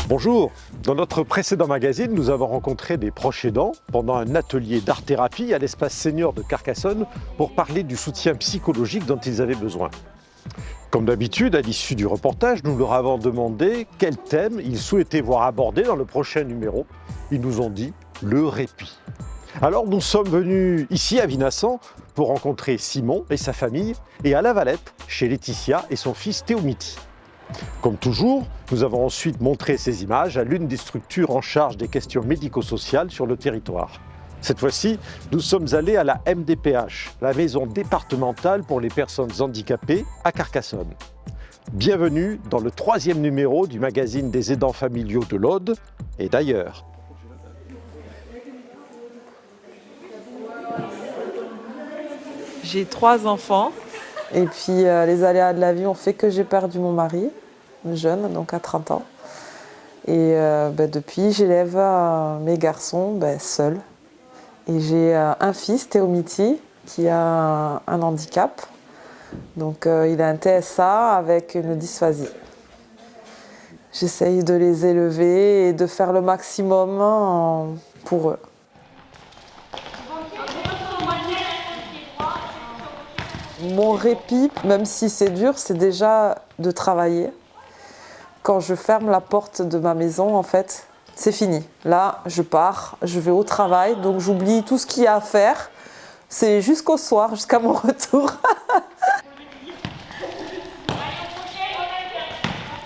Bonjour, dans notre précédent magazine, nous avons rencontré des proches aidants pendant un atelier d'art-thérapie à l'espace senior de Carcassonne pour parler du soutien psychologique dont ils avaient besoin. Comme d'habitude, à l'issue du reportage, nous leur avons demandé quel thème ils souhaitaient voir abordé dans le prochain numéro. Ils nous ont dit le répit. Alors nous sommes venus ici à Vinassan pour rencontrer Simon et sa famille et à La Valette chez Laetitia et son fils Théomiti. Comme toujours, nous avons ensuite montré ces images à l'une des structures en charge des questions médico-sociales sur le territoire. Cette fois-ci, nous sommes allés à la MDPH, la maison départementale pour les personnes handicapées à Carcassonne. Bienvenue dans le 3e numéro du magazine des aidants familiaux de l'Aude et d'ailleurs. J'ai 3 enfants et puis les aléas de la vie ont fait que j'ai perdu mon mari, jeune, donc à 30 ans. Et depuis, j'élève mes garçons seuls. Et j'ai un fils, Théomiti, qui a un handicap. Donc il a un TSA avec une dysphasie. J'essaye de les élever et de faire le maximum pour eux. Mon répit, même si c'est dur, c'est déjà de travailler. Quand je ferme la porte de ma maison, en fait, c'est fini. Là, je pars, je vais au travail, donc j'oublie tout ce qu'il y a à faire. C'est jusqu'au soir, jusqu'à mon retour.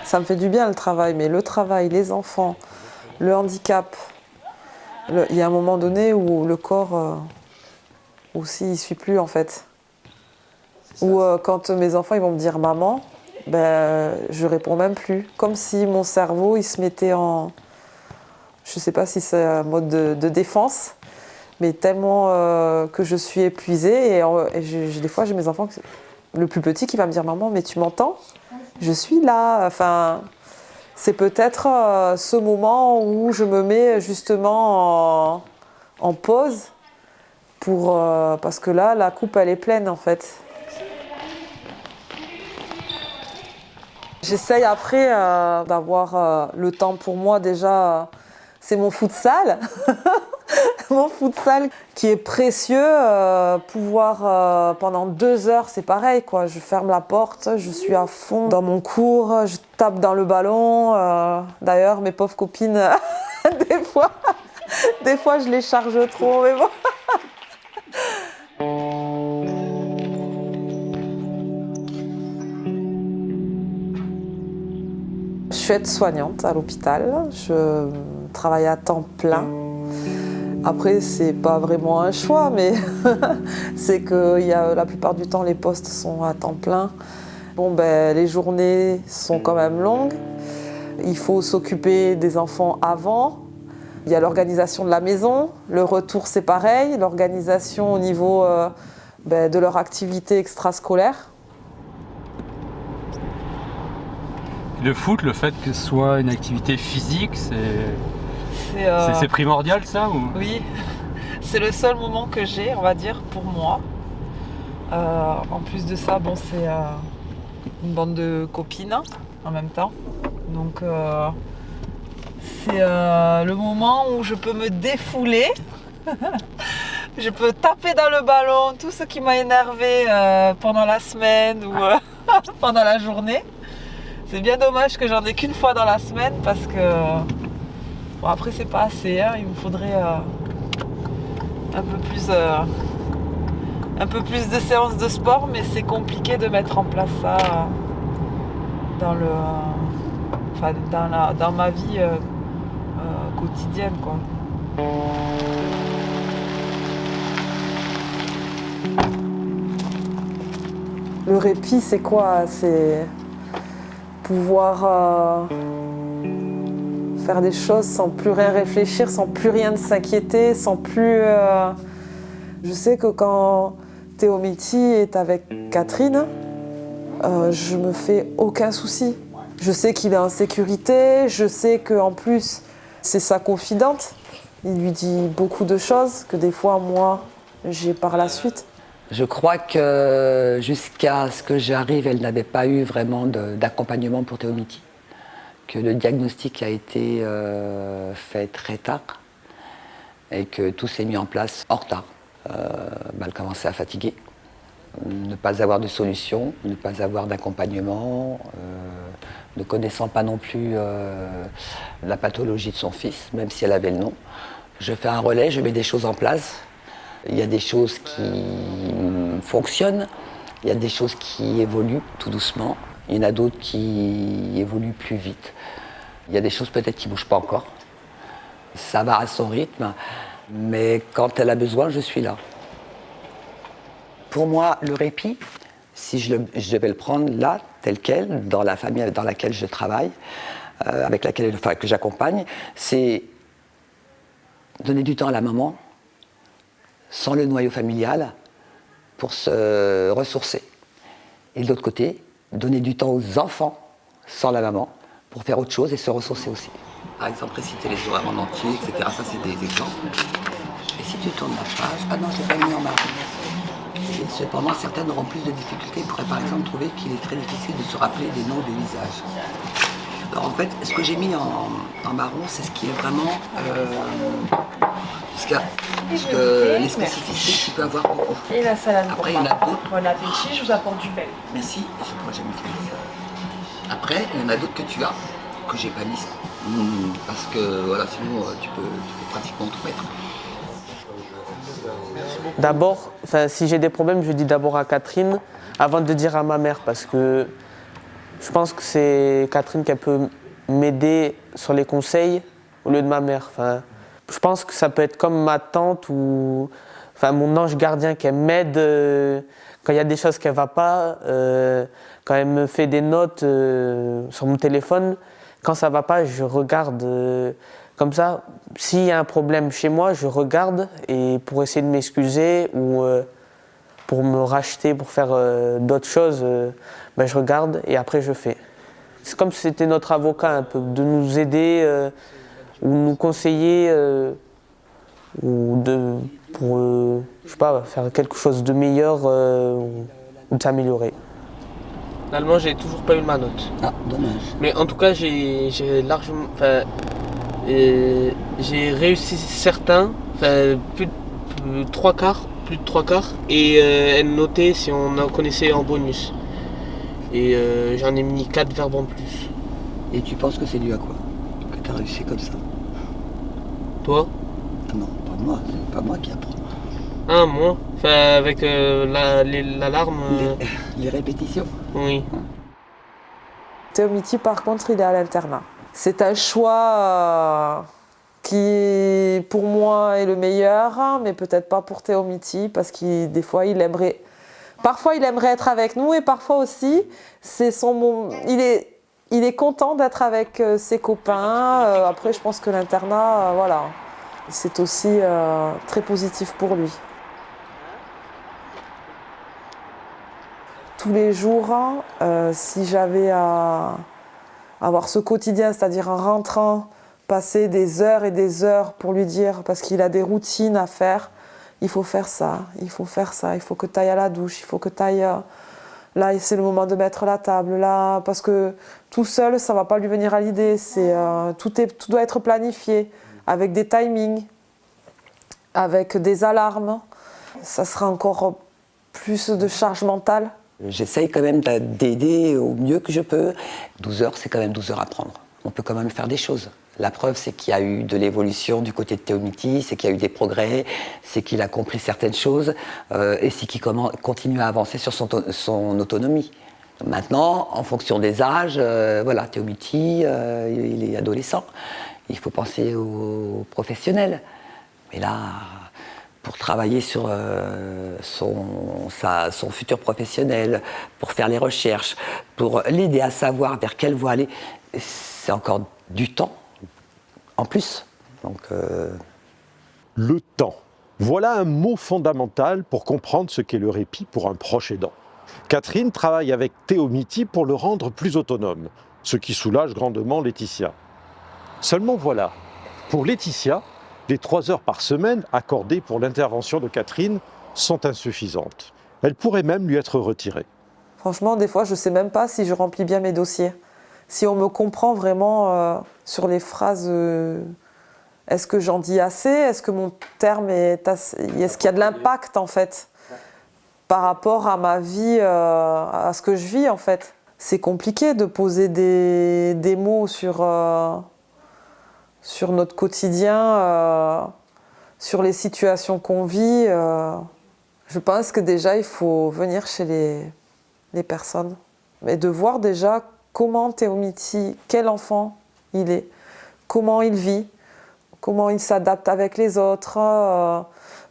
Ça me fait du bien le travail, mais le travail, les enfants, le handicap, il y a un moment donné où le corps aussi, il ne suit plus en fait. Ou quand mes enfants ils vont me dire maman, je réponds même plus. Comme si mon cerveau il se mettait en... Je ne sais pas si c'est un mode de défense, mais tellement que je suis épuisée. Et des fois j'ai mes enfants, le plus petit qui va me dire maman, mais tu m'entends ? Je suis là. Enfin, c'est peut-être ce moment où je me mets justement en pause parce que là la coupe elle est pleine en fait. J'essaye après d'avoir le temps pour moi déjà, c'est mon futsal, mon futsal qui est précieux, pouvoir pendant 2 heures c'est pareil quoi, je ferme la porte, je suis à fond dans mon cours, je tape dans le ballon, d'ailleurs mes pauvres copines, des fois je les charge trop mais bon. Je suis aide-soignante à l'hôpital, je travaille à temps plein. Après, c'est pas vraiment un choix, mais c'est que la plupart du temps, les postes sont à temps plein. Les journées sont quand même longues. Il faut s'occuper des enfants avant. Il y a l'organisation de la maison, le retour c'est pareil, l'organisation au niveau de leur activité extrascolaire. Le foot, le fait que ce soit une activité physique, c'est primordial ça ou... Oui, c'est le seul moment que j'ai, on va dire, pour moi. En plus de ça, c'est une bande de copines en même temps. Donc c'est le moment où je peux me défouler. Je peux taper dans le ballon tout ce qui m'a énervé pendant la semaine ou pendant la journée. C'est bien dommage que j'en ai qu'une fois dans la semaine parce que après c'est pas assez, il me faudrait un peu plus de séances de sport, mais c'est compliqué de mettre en place ça dans ma vie quotidienne quoi. Le répit c'est quoi ? C'est pouvoir faire des choses sans plus rien réfléchir, sans plus rien s'inquiéter, sans plus... Je sais que quand Théomiti est avec Catherine, je me fais aucun souci. Je sais qu'il est en sécurité, je sais qu'en plus, c'est sa confidente. Il lui dit beaucoup de choses que des fois, moi, j'ai par la suite. Je crois que jusqu'à ce que j'arrive, elle n'avait pas eu vraiment d'accompagnement pour Théomiti. que le diagnostic a été fait très tard et que tout s'est mis en place en retard. Elle commençait à fatiguer, ne pas avoir de solution, ne pas avoir d'accompagnement, ne connaissant pas non plus la pathologie de son fils, même si elle avait le nom. Je fais un relais, je mets des choses en place. Il y a des choses qui fonctionnent, il y a des choses qui évoluent tout doucement, il y en a d'autres qui évoluent plus vite. Il y a des choses peut-être qui ne bougent pas encore. Ça va à son rythme, mais quand elle a besoin, je suis là. Pour moi, le répit, si je devais le prendre là, tel quel, dans la famille dans laquelle je travaille, avec laquelle que j'accompagne, c'est donner du temps à la maman, sans le noyau familial, pour se ressourcer. Et de l'autre côté, donner du temps aux enfants, sans la maman, pour faire autre chose et se ressourcer aussi. Par exemple, réciter les horaires en entier, etc. Ça, c'est des exemples. Et si tu tournes la page, ah non, je n'ai pas mis en marron. Et cependant, certaines auront plus de difficultés. Ils pourraient par exemple trouver qu'il est très difficile de se rappeler des noms des visages. Alors en fait, ce que j'ai mis en marron, c'est ce qui est vraiment les spécificités qu'il peut avoir beaucoup. Et la salade. Après, il y en a d'autres. Bon appétit, je vous apporte du pain. Merci, je ne pourrais jamais utiliser ça. Après, il y en a d'autres que tu as, que j'ai pas mis. Parce que voilà, sinon tu peux pratiquement tout mettre. D'abord, si j'ai des problèmes, je dis d'abord à Catherine avant de dire à ma mère parce que je pense que c'est Catherine qui peut m'aider sur les conseils au lieu de ma mère. Je pense que ça peut être comme ma tante ou mon ange gardien qui m'aide quand il y a des choses qu'elle ne va pas, quand elle me fait des notes sur mon téléphone. Quand ça ne va pas, je regarde comme ça. S'il y a un problème chez moi, je regarde et pour essayer de m'excuser ou pour me racheter, pour faire d'autres choses, je regarde et après je fais. C'est comme si c'était notre avocat un peu, de nous aider ou nous conseiller ou pour faire quelque chose de meilleur ou de s'améliorer. L'allemand, j'ai toujours pas eu ma note. Ah, dommage. Mais en tout cas, j'ai largement, j'ai réussi certains, plus de trois quarts, et elle notait si on en connaissait en bonus. Et j'en ai mis 4 verbes en plus. Et tu penses que c'est dû à quoi? Que tu as réussi comme ça? Toi? Ah non, pas moi, c'est pas moi qui apprends. Ah, moi? Avec l'alarme. Les répétitions? Oui. Théo Miti, par contre, il est à l'internat. C'est un choix qui, pour moi, est le meilleur, mais peut-être pas pour Théo Miti, parce que des fois, parfois, il aimerait être avec nous, et parfois aussi, il est content d'être avec ses copains. Après, je pense que l'internat, voilà, c'est aussi très positif pour lui. Tous les jours, si j'avais à avoir ce quotidien, c'est-à-dire en rentrant, passer des heures et des heures pour lui dire, parce qu'il a des routines à faire, il faut faire ça, il faut faire ça, il faut que tu ailles à la douche, il faut que tu ailles... Là, c'est le moment de mettre la table, là, parce que tout seul, ça ne va pas lui venir à l'idée. Tout doit être planifié, avec des timings, avec des alarmes. Ça sera encore plus de charge mentale. J'essaye quand même d'aider au mieux que je peux. 12 heures, c'est quand même 12 heures à prendre. On peut quand même faire des choses. La preuve, c'est qu'il y a eu de l'évolution du côté de Théo Miti, c'est qu'il y a eu des progrès, c'est qu'il a compris certaines choses et c'est qu'il continue à avancer sur son autonomie. Maintenant, en fonction des âges, voilà, Théo Miti, il est adolescent. Il faut penser aux professionnels. Mais là, pour travailler sur son futur professionnel, pour faire les recherches, pour l'aider à savoir vers quelle voie aller, c'est encore du temps en plus. Donc, Le temps. Voilà un mot fondamental pour comprendre ce qu'est le répit pour un proche aidant. Catherine travaille avec Théo Miti pour le rendre plus autonome, ce qui soulage grandement Laetitia. Seulement voilà, pour Laetitia, les 3 heures par semaine accordées pour l'intervention de Catherine sont insuffisantes. Elles pourraient même lui être retirées. Franchement, des fois, je ne sais même pas si je remplis bien mes dossiers. si on me comprend vraiment sur les phrases, est-ce que j'en dis assez? Est-ce que mon terme est assez... Est-ce qu'il y a de l'impact en fait par rapport à ma vie, à ce que je vis en fait? C'est compliqué de poser des mots sur notre quotidien, sur les situations qu'on vit. Je pense que déjà il faut venir chez les personnes et de voir déjà comment Théo Miti, quel enfant il est, comment il vit, comment il s'adapte avec les autres.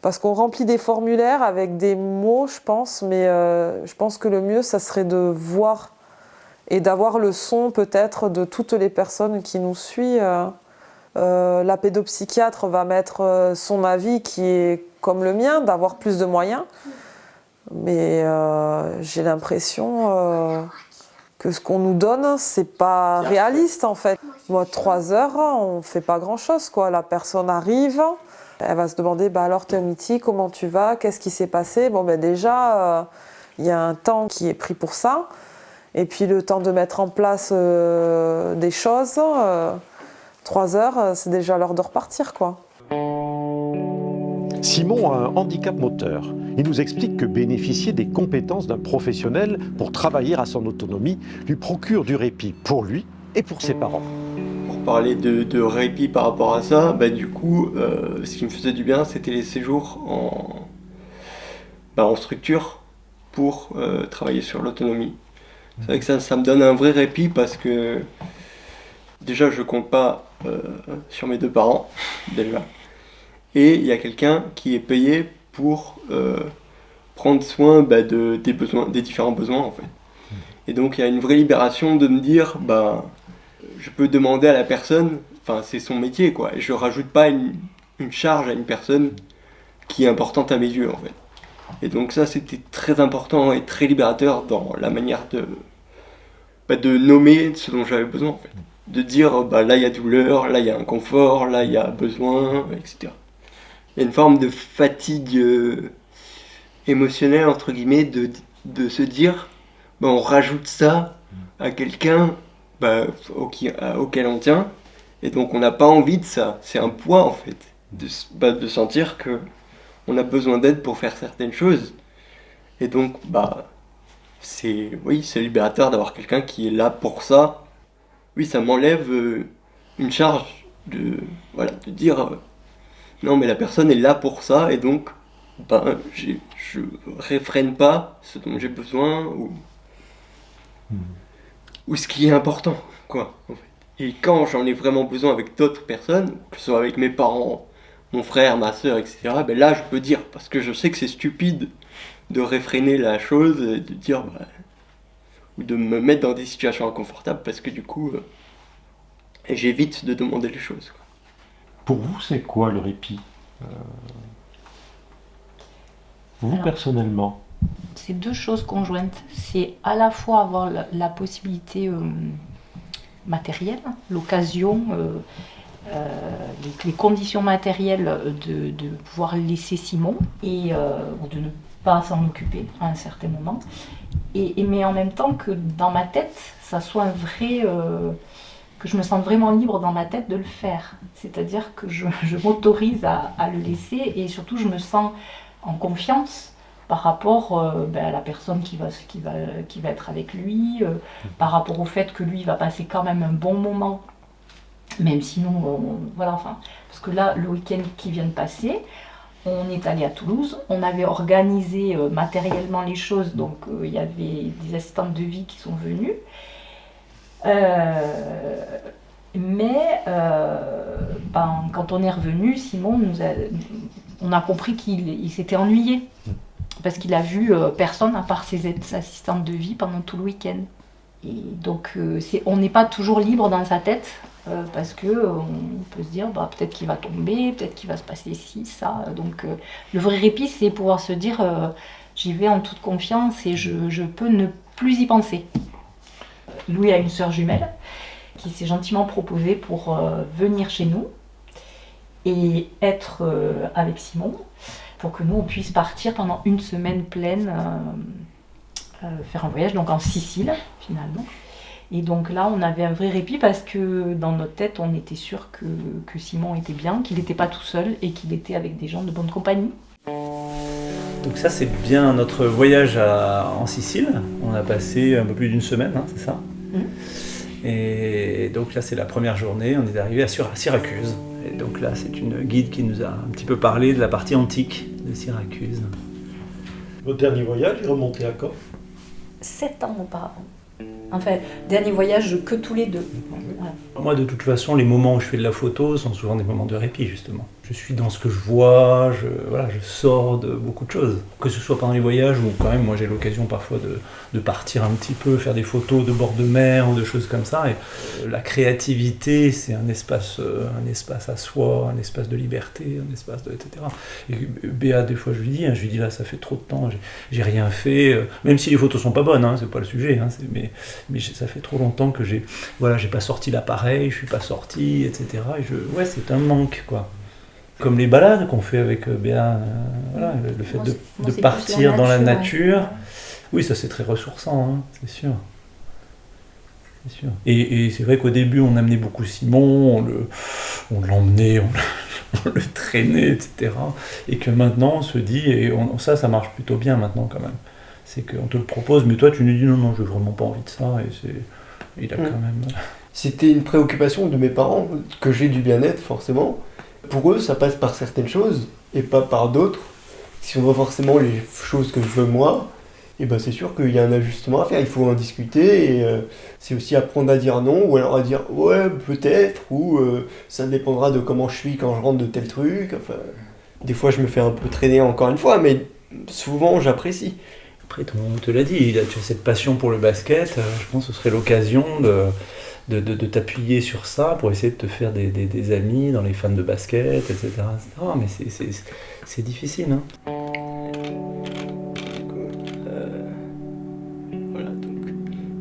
Parce qu'on remplit des formulaires avec des mots, je pense, mais je pense que le mieux, ça serait de voir et d'avoir le son peut-être de toutes les personnes qui nous suivent. La pédopsychiatre va mettre son avis qui est comme le mien, d'avoir plus de moyens. Mais j'ai l'impression que ce qu'on nous donne, c'est pas réaliste en fait. Moi, 3 heures, on fait pas grand-chose, quoi. La personne arrive, elle va se demander, alors Théo Miti, comment tu vas? Qu'est-ce qui s'est passé? Bon, déjà, il y a un temps qui est pris pour ça. Et puis le temps de mettre en place des choses, 3 heures, c'est déjà l'heure de repartir, quoi. Simon a un handicap moteur. Il nous explique que bénéficier des compétences d'un professionnel pour travailler à son autonomie lui procure du répit pour lui et pour ses parents. Pour parler de répit par rapport à ça, du coup, ce qui me faisait du bien, c'était les séjours en structure pour travailler sur l'autonomie. C'est vrai que ça me donne un vrai répit parce que déjà, je compte pas sur mes 2 parents, déjà. Et il y a quelqu'un qui est payé pour prendre soin des différents besoins en fait. Et donc il y a une vraie libération de me dire je peux demander à la personne, c'est son métier quoi, et je rajoute pas une charge à une personne qui est importante à mes yeux en fait. Et donc ça c'était très important et très libérateur dans la manière de nommer ce dont j'avais besoin en fait. De dire là il y a douleur, là il y a inconfort, là il y a besoin, etc. Il y a une forme de fatigue émotionnelle, entre guillemets, de se dire, on rajoute ça à quelqu'un auquel on tient, et donc on n'a pas envie de ça. C'est un poids, en fait, de sentir qu'on a besoin d'aide pour faire certaines choses. Et donc, c'est libérateur d'avoir quelqu'un qui est là pour ça. Oui, ça m'enlève une charge de dire... non, mais la personne est là pour ça, et donc, je réfrène pas ce dont j'ai besoin, ou ce qui est important, quoi, en fait. Et quand j'en ai vraiment besoin avec d'autres personnes, que ce soit avec mes parents, mon frère, ma soeur, etc., là, je peux dire, parce que je sais que c'est stupide de réfréner la chose, et de dire, ou de me mettre dans des situations inconfortables, parce que du coup, j'évite de demander les choses, quoi. Pour vous, c'est quoi le répit? Vous, Alors, personnellement? C'est 2 choses conjointes. C'est à la fois avoir la possibilité matérielle, l'occasion, les conditions matérielles de pouvoir laisser Simon et de ne pas s'en occuper à un certain moment. Mais en même temps que dans ma tête, ça soit un vrai... que je me sente vraiment libre dans ma tête de le faire. C'est-à-dire que je m'autorise à le laisser et surtout je me sens en confiance par rapport à la personne qui va être avec lui, par rapport au fait que lui va passer quand même un bon moment, même sinon, parce que là, le week-end qui vient de passer, on est allé à Toulouse, on avait organisé matériellement les choses, donc il y avait des assistantes de vie qui sont venues. Quand on est revenu, Simon on a compris qu'il s'était ennuyé parce qu'il a vu personne à part ses assistantes de vie pendant tout le week-end. Et donc on n'est pas toujours libre dans sa tête parce que on peut se dire peut-être qu'il va tomber, peut-être qu'il va se passer ci, ça. Donc le vrai répit, c'est pouvoir se dire j'y vais en toute confiance et je peux ne plus y penser. Louis a une sœur jumelle qui s'est gentiment proposée pour venir chez nous et être avec Simon pour que nous on puisse partir pendant une semaine pleine faire un voyage donc en Sicile finalement Et donc là, on avait un vrai répit parce que dans notre tête, on était sûr que Simon était bien, qu'il n'était pas tout seul et qu'il était avec des gens de bonne compagnie. Donc ça, c'est bien notre voyage en Sicile. On a passé un peu plus d'une semaine, hein, c'est ça. Et donc là, c'est la première journée. On est arrivé à Syracuse. Et donc là, c'est une guide qui nous a un petit peu parlé de la partie antique de Syracuse. Votre dernier voyage, il remontait à quand? 7 ans auparavant. Enfin, dernier voyage que tous les deux. Voilà. Moi, de toute façon, les moments où je fais de la photo sont souvent des moments de répit, justement. Je suis dans ce que je vois, je sors de beaucoup de choses. Que ce soit pendant les voyages ou quand même, moi j'ai l'occasion parfois de partir un petit peu, faire des photos de bord de mer ou de choses comme ça. Et la créativité, c'est un espace à soi, un espace de liberté, un espace de etc. Et Béa, des fois, je lui dis là, ça fait trop de temps, j'ai rien fait. Même si les photos sont pas bonnes, hein, c'est pas le sujet, hein, mais ça fait trop longtemps que j'ai pas sorti l'appareil, je suis pas sorti, etc. Et c'est un manque, quoi. Comme les balades qu'on fait avec Béa, le fait de partir dans la nature. Ouais. Oui, ça c'est très ressourçant, hein, c'est sûr. C'est sûr. Et c'est vrai qu'au début on amenait beaucoup Simon, on l'emmenait, on le traînait, etc. Et que maintenant on se dit, et ça marche plutôt bien maintenant quand même. C'est qu'on te le propose, mais toi tu nous dis non, j'ai vraiment pas envie de ça, et il a quand même... C'était une préoccupation de mes parents, que j'ai du bien-être forcément. Pour eux, ça passe par certaines choses et pas par d'autres. Si on voit forcément les choses que je veux moi, et ben c'est sûr qu'il y a un ajustement à faire. Il faut en discuter et c'est aussi apprendre à dire non ou alors à dire ouais peut-être ou ça dépendra de comment je suis quand je rentre de tel truc. Enfin, des fois je me fais un peu traîner encore une fois, mais souvent j'apprécie. Après, tout le monde te l'a dit, tu as cette passion pour le basket. Je pense que ce serait l'occasion de t'appuyer sur ça pour essayer de te faire des amis dans les fans de basket, etc. Mais c'est difficile. Hein. Voilà, donc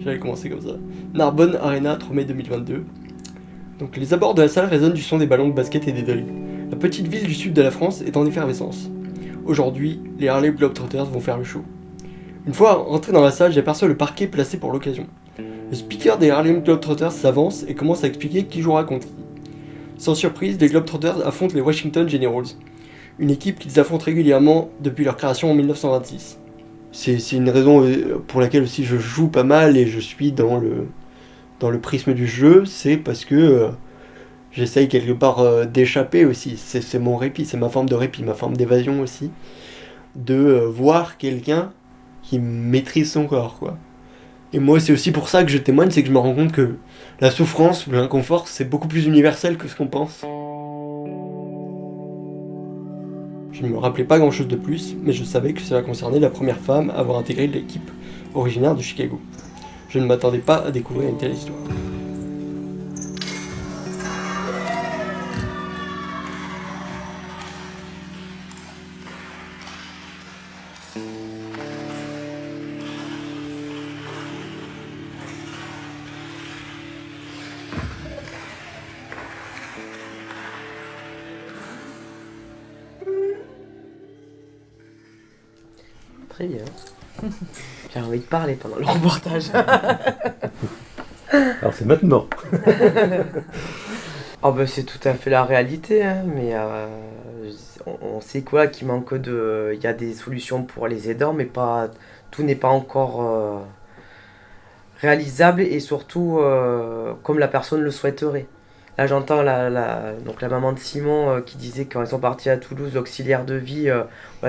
j'avais commencé comme ça. Narbonne Arena, 3 mai 2022. Donc les abords de la salle résonnent du son des ballons de basket et des dribbles. La petite ville du sud de la France est en effervescence. Aujourd'hui, les Harlem Globetrotters vont faire le show. Une fois rentré dans la salle, j'aperçois le parquet placé pour l'occasion. Le speaker des Harlem Globetrotters s'avance et commence à expliquer qui jouera contre qui. Sans surprise, les Globetrotters affrontent les Washington Generals, une équipe qu'ils affrontent régulièrement depuis leur création en 1926. C'est une raison pour laquelle aussi je joue pas mal et je suis dans le prisme du jeu, c'est parce que j'essaye quelque part d'échapper aussi. C'est mon répit, c'est ma forme de répit, ma forme d'évasion aussi, de voir quelqu'un qui maîtrise son corps, quoi. Et moi, c'est aussi pour ça que je témoigne, c'est que je me rends compte que la souffrance ou l'inconfort, c'est beaucoup plus universel que ce qu'on pense. Je ne me rappelais pas grand-chose de plus, mais je savais que cela concernait la première femme à avoir intégré l'équipe originaire de Chicago. Je ne m'attendais pas à découvrir une telle histoire. Très bien. J'ai envie de parler pendant le reportage. Alors c'est maintenant. Oh ben c'est tout à fait la réalité, hein, mais on sait quoi qu'il manque il y a des solutions pour les aidants, mais pas tout n'est pas encore réalisable et surtout comme la personne le souhaiterait. Là j'entends donc la maman de Simon qui disait quand ils sont partis à Toulouse, l'auxiliaire de vie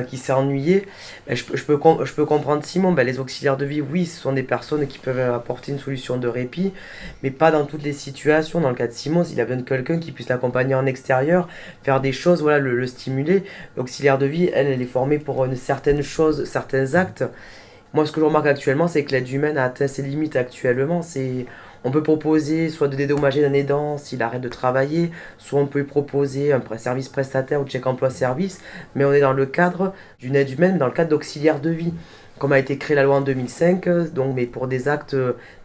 qui s'est ennuyé. Ben, je peux comprendre Simon, ben, les auxiliaires de vie, oui, ce sont des personnes qui peuvent apporter une solution de répit, mais pas dans toutes les situations. Dans le cas de Simon, s'il a besoin de quelqu'un qui puisse l'accompagner en extérieur, faire des choses, voilà, le stimuler. L'auxiliaire de vie, elle est formée pour une certaine chose, certains actes. Moi, ce que je remarque actuellement, c'est que l'aide humaine a atteint ses limites actuellement. On peut proposer soit de dédommager un aidant s'il arrête de travailler, soit on peut lui proposer un service prestataire ou chèque emploi service, mais on est dans le cadre d'une aide humaine, dans le cadre d'auxiliaire de vie. comme a été créée la loi en 2005, donc, mais pour des actes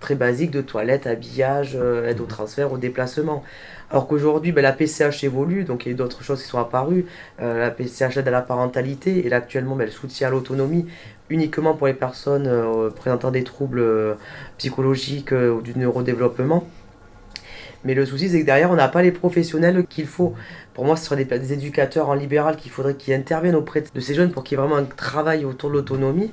très basiques de toilette, habillage, aide au transfert, au déplacement. Alors qu'aujourd'hui, la PCH évolue, donc il y a eu d'autres choses qui sont apparues. La PCH aide à la parentalité, et là actuellement, le soutien à l'autonomie uniquement pour les personnes présentant des troubles psychologiques ou du neurodéveloppement. Mais le souci, c'est que derrière, on n'a pas les professionnels qu'il faut. Pour moi, ce seraient des éducateurs en libéral qu'il faudrait qu'ils interviennent auprès de ces jeunes pour qu'il y ait vraiment un travail autour de l'autonomie.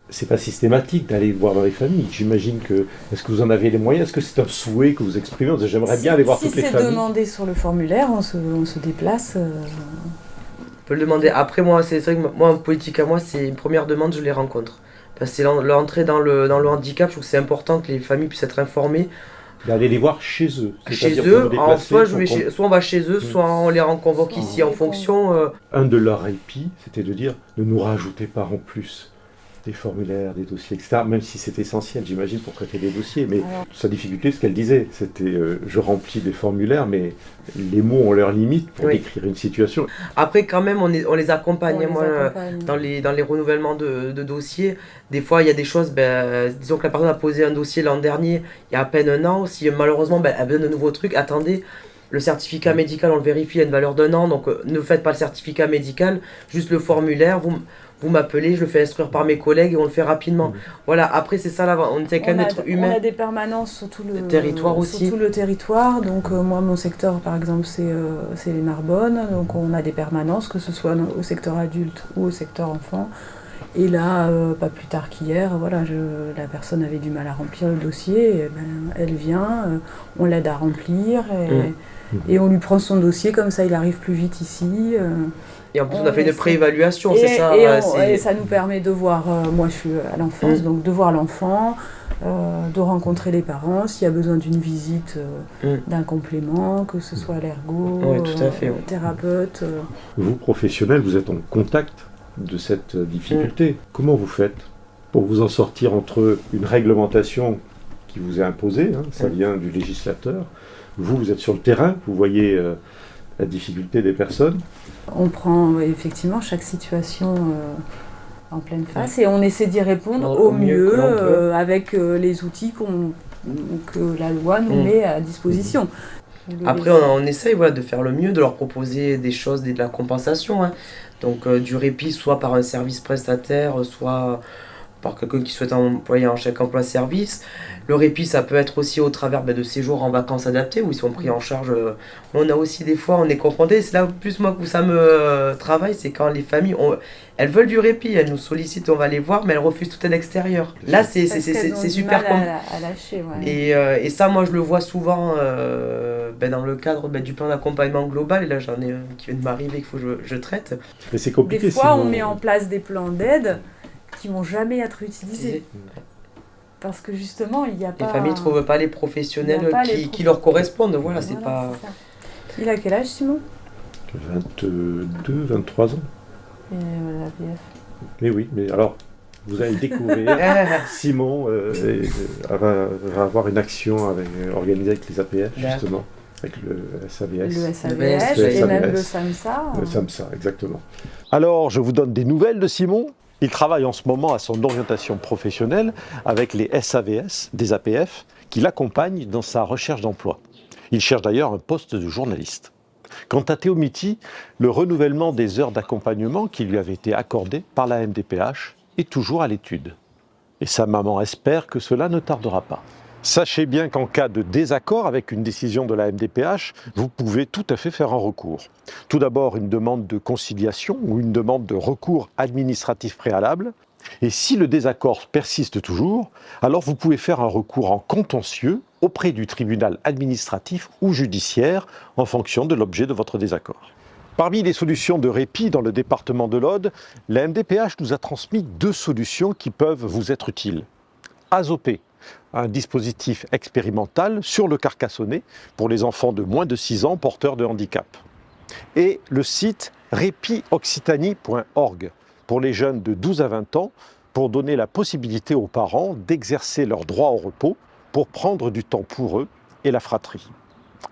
C'est pas systématique d'aller voir dans les familles. J'imagine que... Est-ce que vous en avez les moyens? Est-ce que c'est un souhait que vous exprimez? J'aimerais bien aller voir toutes les familles. Si c'est demandé sur le formulaire, on se déplace. On peut le demander. Après, moi, c'est vrai que moi, en politique à moi, c'est une première demande, je les rencontre. Parce que c'est l'entrée dans le handicap, je trouve que c'est important que les familles puissent être informées. D'aller les voir chez eux. Chez eux, soit on va chez eux, soit on les convoque ici en fonction. Un de leurs répits, c'était de dire ne nous rajoutez pas en plus des formulaires, des dossiers, etc. Même si c'est essentiel, j'imagine, pour traiter des dossiers. Mais sa difficulté, ce qu'elle disait, c'était je remplis des formulaires, mais les mots ont leurs limites pour décrire une situation. Après, quand même, on les accompagne. Dans les renouvellements de dossiers, des fois, il y a des choses, disons que la personne a posé un dossier l'an dernier, il y a à peine un an. Si malheureusement, elle a besoin de nouveaux trucs, attendez. Le certificat médical, on le vérifie, il y a une valeur d'un an, donc ne faites pas le certificat médical, juste le formulaire, vous m'appelez, je le fais instruire par mes collègues et on le fait rapidement. Voilà, après c'est ça, là, on essaie quand même d'être humain. On a des permanences sur tout le territoire aussi. Sur tout le territoire, donc moi mon secteur par exemple c'est les Narbonne, donc on a des permanences, que ce soit au secteur adulte ou au secteur enfant. Et là, pas plus tard qu'hier, voilà, la personne avait du mal à remplir le dossier, et elle vient, on l'aide à remplir et on lui prend son dossier, comme ça il arrive plus vite ici. Et en plus, on a fait une préévaluation, c'est ça. Et ça nous permet de voir, moi je suis à l'enfance, donc de voir l'enfant, de rencontrer les parents, s'il y a besoin d'une visite, d'un complément, que ce soit l'ergo, thérapeute. Vous, professionnels, vous êtes en contact de cette difficulté. Comment vous faites pour vous en sortir entre une réglementation qui vous est imposée, ça vient du législateur, vous êtes sur le terrain, vous voyez la difficulté des personnes. On prend effectivement chaque situation en pleine face et on essaie d'y répondre au mieux avec les outils que la loi nous met à disposition. Après, on essaye de faire le mieux, de leur proposer des choses, de la compensation. Donc du répit, soit par un service prestataire, soit par quelqu'un qui souhaite employer en chèque emploi-service. Le répit, ça peut être aussi au travers de séjours en vacances adaptés, où ils sont pris en charge. On a aussi des fois, on est confronté, c'est là plus moi que ça me travaille, c'est quand les familles, elles veulent du répit, elles nous sollicitent, on va les voir, mais elles refusent tout à l'extérieur. Là, c'est super à lâcher, et ça, moi, je le vois souvent dans le cadre du plan d'accompagnement global, et là, j'en ai un qui vient de m'arriver qu'il faut que je traite. Mais c'est compliqué. Des fois, on met en place des plans d'aide qui vont jamais être utilisés. Parce que justement, il n'y a pas... Les familles ne trouvent pas les professionnels qui leur correspondent. Voilà, c'est pas... Il a quel âge, Simon? 22, 23 ans. Et l'APF. Mais oui, mais alors, vous allez découvrir, Simon va avoir une action organisée avec les APF, justement, avec le SAVS. Le SAVS et même le SAMSA. Le SAMSA, exactement. Alors, je vous donne des nouvelles de Simon. Il travaille en ce moment à son orientation professionnelle avec les SAVS des APF qui l'accompagnent dans sa recherche d'emploi. Il cherche d'ailleurs un poste de journaliste. Quant à Théo Miti, le renouvellement des heures d'accompagnement qui lui avait été accordé par la MDPH est toujours à l'étude. Et sa maman espère que cela ne tardera pas. Sachez bien qu'en cas de désaccord avec une décision de la MDPH, vous pouvez tout à fait faire un recours. Tout d'abord, une demande de conciliation ou une demande de recours administratif préalable. Et si le désaccord persiste toujours, alors vous pouvez faire un recours en contentieux auprès du tribunal administratif ou judiciaire en fonction de l'objet de votre désaccord. Parmi les solutions de répit dans le département de l'Aude, la MDPH nous a transmis 2 solutions qui peuvent vous être utiles. ASOP, un dispositif expérimental sur le Carcassonnais pour les enfants de moins de 6 ans porteurs de handicap. Et le site répitoccitanie.org pour les jeunes de 12 à 20 ans pour donner la possibilité aux parents d'exercer leur droit au repos pour prendre du temps pour eux et la fratrie.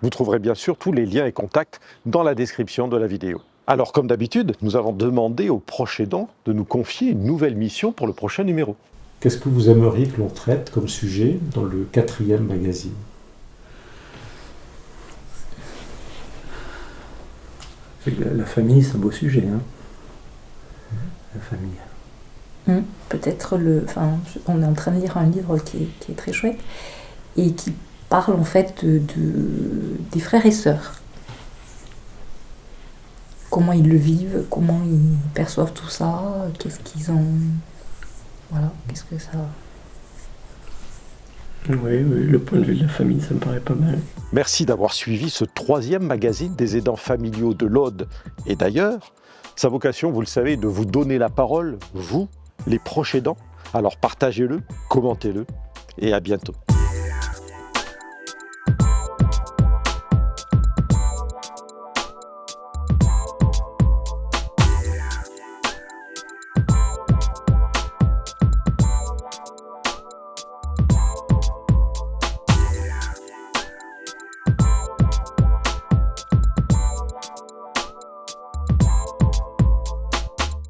Vous trouverez bien sûr tous les liens et contacts dans la description de la vidéo. Alors, comme d'habitude, nous avons demandé aux proches aidants de nous confier une nouvelle mission pour le prochain numéro. Qu'est-ce que vous aimeriez que l'on traite comme sujet dans le 4e magazine? La famille, c'est un beau sujet, hein. La famille. Peut-être on est en train de lire un livre qui est très chouette et qui parle en fait des frères et sœurs. Comment ils le vivent, comment ils perçoivent tout ça, qu'est-ce qu'ils ont... Voilà, qu'est-ce que ça... Oui, le point de vue de la famille, ça me paraît pas mal. Merci d'avoir suivi ce 3e magazine des aidants familiaux de l'Aude et d'ailleurs. Sa vocation, vous le savez, est de vous donner la parole, vous, les proches aidants. Alors partagez-le, commentez-le et à bientôt.